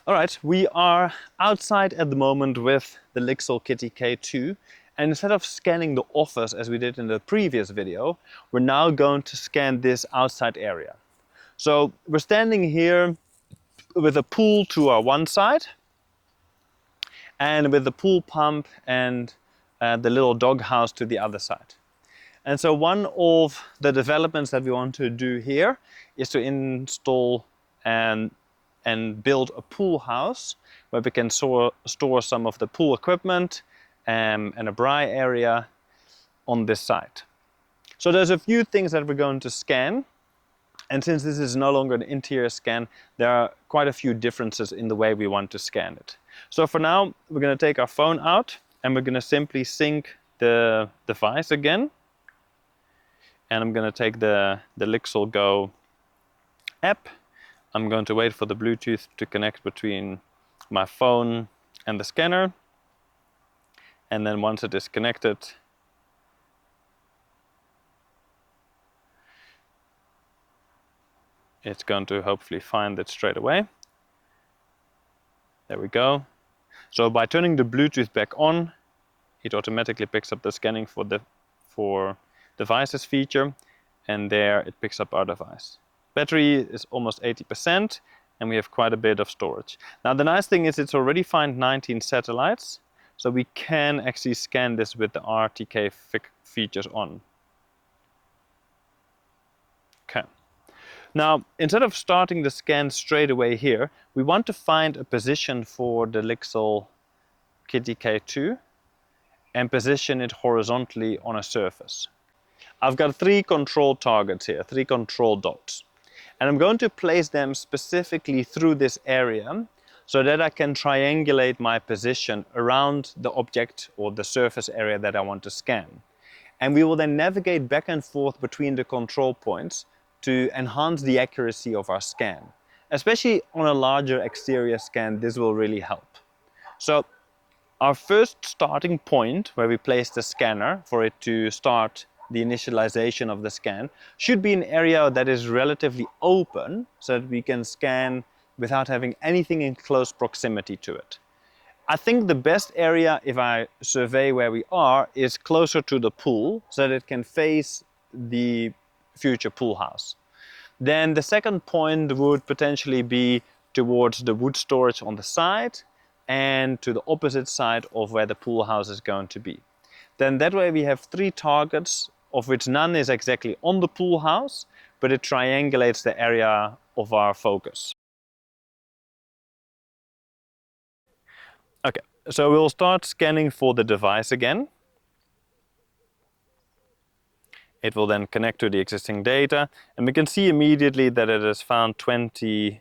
Alright, we are outside at the moment with the Lixel K2, and instead of scanning the office as we did in the previous video, we're now going to scan this outside area. So we're standing here with a pool to our one side and with the pool pump and the little dog house to the other side. And so one of the developments that we want to do here is to install and build a pool house where we can store some of the pool equipment and a braai area on this side. So there's a few things that we're going to scan, and since this is no longer an interior scan, there are quite a few differences in the way we want to scan it. So for now, we're going to take our phone out and we're going to simply sync the device again. And I'm going to take the Lixel Go app. I'm going to wait for the Bluetooth to connect between my phone and the scanner. And then once it is connected, it's going to hopefully find it straight away. There we go. So by turning the Bluetooth back on, it automatically picks up the scanning for devices feature, and there it picks up our device. Battery is almost 80% and we have quite a bit of storage. Now the nice thing is it's already found 19 satellites, so we can actually scan this with the RTK features on. Okay. Now instead of starting the scan straight away here, we want to find a position for the Lixel K2 and position it horizontally on a surface. I've got 3 control targets here, 3 control dots. And I'm going to place them specifically through this area so that I can triangulate my position around the object or the surface area that I want to scan. And we will then navigate back and forth between the control points to enhance the accuracy of our scan. Especially on a larger exterior scan, this will really help. So our first starting point where we place the scanner for it to start the initialization of the scan should be an area that is relatively open so that we can scan without having anything in close proximity to it. I think the best area, if I survey where we are, is closer to the pool so that it can face the future pool house. Then the second point would potentially be towards the wood storage on the side and to the opposite side of where the pool house is going to be. Then that way we have 3 targets, of which none is exactly on the pool house, but it triangulates the area of our focus. Okay, so we'll start scanning for the device again. It will then connect to the existing data, and we can see immediately that it has found 20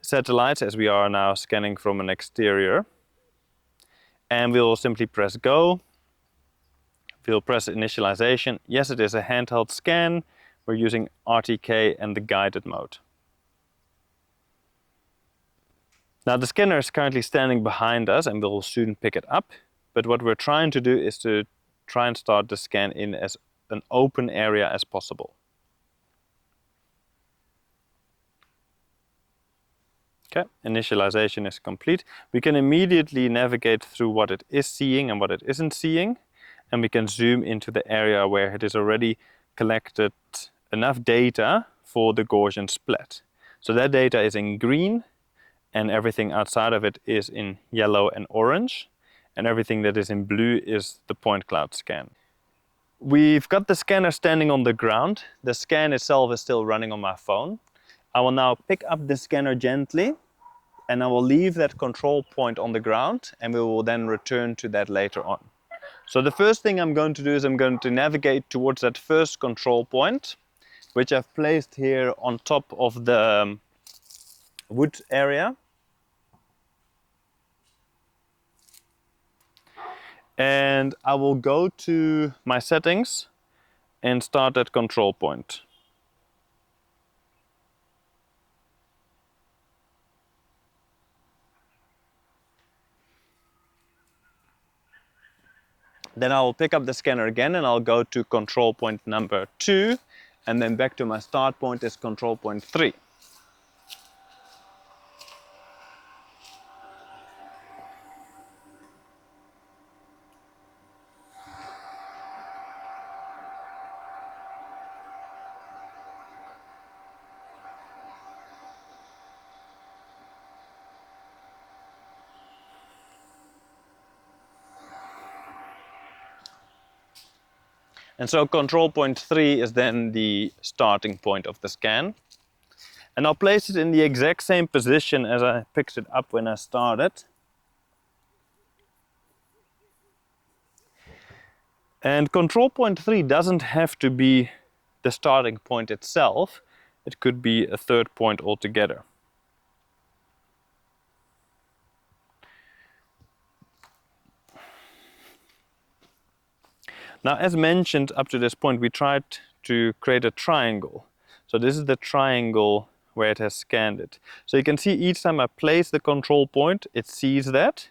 satellites as we are now scanning from an exterior. And we'll simply press go. We'll press initialization. Yes, it is a handheld scan. We're using RTK and the guided mode. Now the scanner is currently standing behind us and we'll soon pick it up. But what we're trying to do is to try and start the scan in as an open area as possible. Okay, initialization is complete. We can immediately navigate through what it is seeing and what it isn't seeing. And we can zoom into the area where it has already collected enough data for the Gaussian split. So that data is in green and everything outside of it is in yellow and orange. And everything that is in blue is the point cloud scan. We've got the scanner standing on the ground. The scan itself is still running on my phone. I will now pick up the scanner gently and I will leave that control point on the ground and we will then return to that later on. So the first thing I'm going to do is I'm going to navigate towards that first control point, which I've placed here on top of the wood area. And I will go to my settings and start that control point. Then I will pick up the scanner again and I'll go to control point number 2 and then back to my start point is control point 3. And so control point 3 is then the starting point of the scan. And I'll place it in the exact same position as I picked it up when I started. And control point 3 doesn't have to be the starting point itself. It could be a third point altogether. Now, as mentioned up to this point, we tried to create a triangle. So this is the triangle where it has scanned it. So you can see each time I place the control point, it sees that,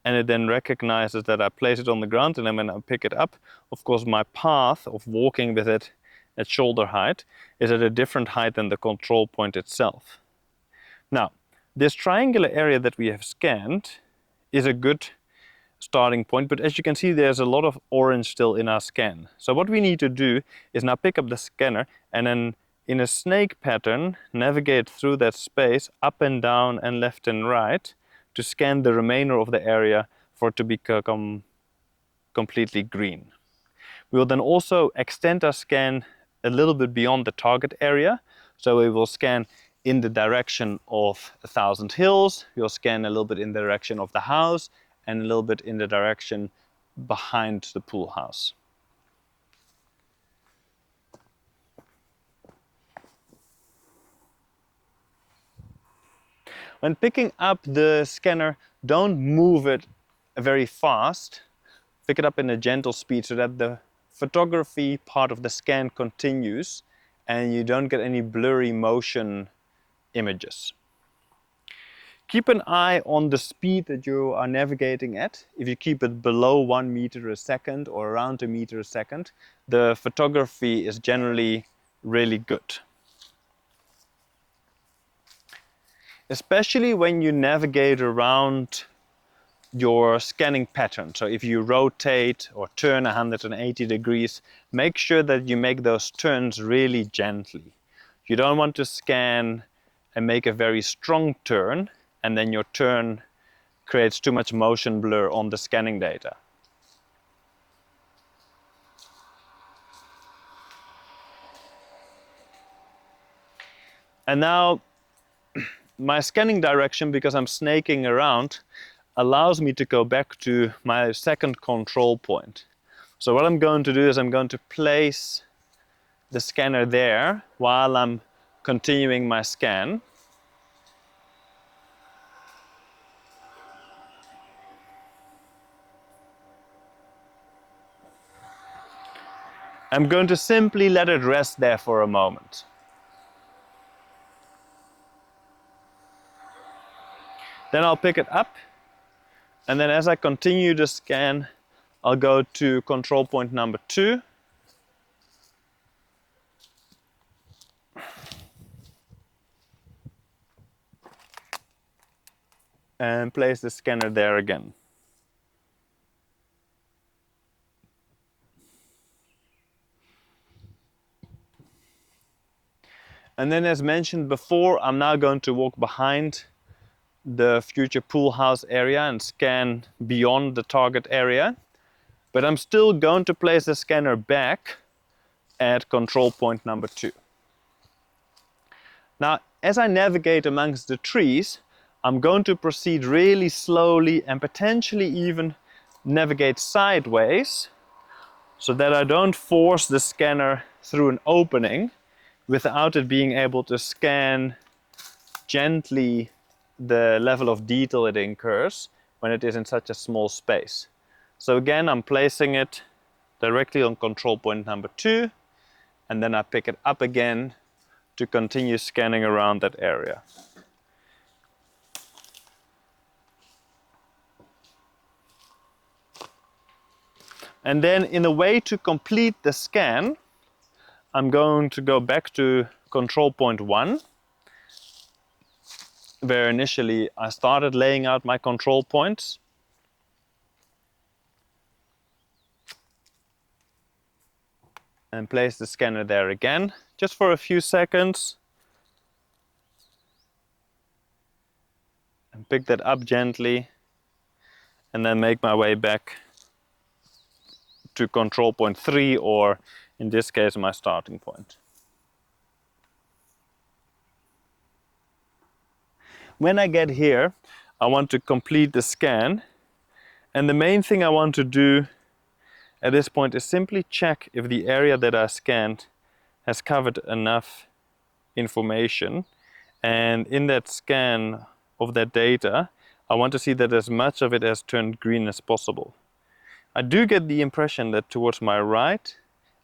and it then recognizes that I place it on the ground, and then when I pick it up, of course my path of walking with it at shoulder height is at a different height than the control point itself. Now, this triangular area that we have scanned is a good starting point, but as you can see, there's a lot of orange still in our scan. So what we need to do is now pick up the scanner and then in a snake pattern navigate through that space up and down and left and right to scan the remainder of the area for it to become completely green. We will then also extend our scan a little bit beyond the target area. So we will scan in the direction of 1,000 hills, we'll scan a little bit in the direction of the house, and a little bit in the direction behind the pool house. When picking up the scanner, don't move it very fast. Pick it up in a gentle speed so that the photography part of the scan continues and you don't get any blurry motion images. Keep an eye on the speed that you are navigating at. If you keep it below 1 meter a second or around a meter a second, the photography is generally really good. Especially when you navigate around your scanning pattern. So if you rotate or turn 180 degrees, make sure that you make those turns really gently. You don't want to scan and make a very strong turn, and then your turn creates too much motion blur on the scanning data. And now my scanning direction, because I'm snaking around, allows me to go back to my second control point. So what I'm going to do is I'm going to place the scanner there while I'm continuing my scan. I'm going to simply let it rest there for a moment. Then I'll pick it up, and then as I continue the scan, I'll go to control point number 2. And place the scanner there again. And then as mentioned before, I'm now going to walk behind the future pool house area and scan beyond the target area. But I'm still going to place the scanner back at control point number 2. Now, as I navigate amongst the trees, I'm going to proceed really slowly and potentially even navigate sideways so that I don't force the scanner through an opening without it being able to scan gently the level of detail it incurs when it is in such a small space. So again, I'm placing it directly on control point number 2, and then I pick it up again to continue scanning around that area. And then in a way to complete the scan, I'm going to go back to control point 1, where initially I started laying out my control points. And place the scanner there again, just for a few seconds. And pick that up gently, and then make my way back to control point 3, or in this case my starting point. When I get here, I want to complete the scan, and the main thing I want to do at this point is simply check if the area that I scanned has covered enough information, and in that scan of that data I want to see that as much of it has turned green as possible. I do get the impression that towards my right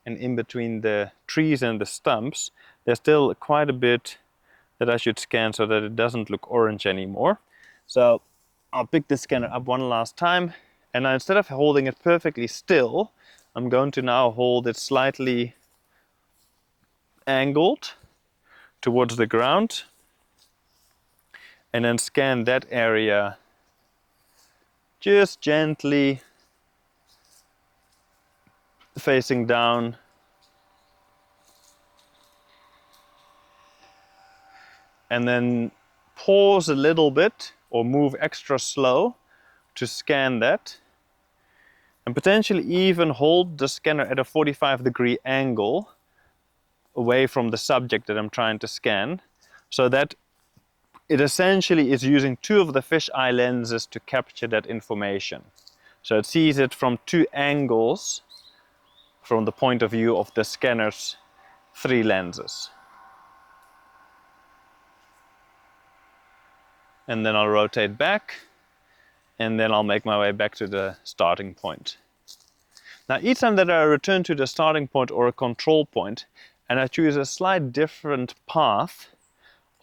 and in between the trees and the stumps there's still quite a bit that I should scan so that it doesn't look orange anymore. So I'll pick the scanner up one last time, and now instead of holding it perfectly still, I'm going to now hold it slightly angled towards the ground and then scan that area just gently facing down, and then pause a little bit or move extra slow to scan that, and potentially even hold the scanner at a 45-degree angle away from the subject that I'm trying to scan, so that it essentially is using two of the fisheye lenses to capture that information. So it sees it from two angles from the point of view of the scanner's three lenses. And then I'll rotate back, and then I'll make my way back to the starting point. Now each time that I return to the starting point or a control point, and I choose a slight different path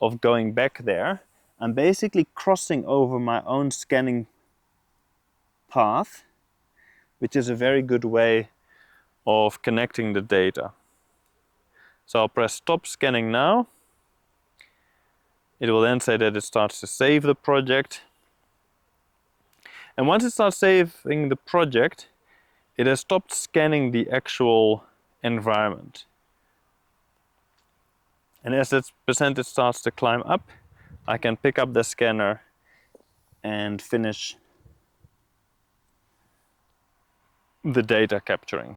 of going back there, I'm basically crossing over my own scanning path, which is a very good way of connecting the data. So I'll press stop scanning now. It will then say that it starts to save the project. And once it starts saving the project, it has stopped scanning the actual environment. And as that percentage starts to climb up, I can pick up the scanner and finish the data capturing.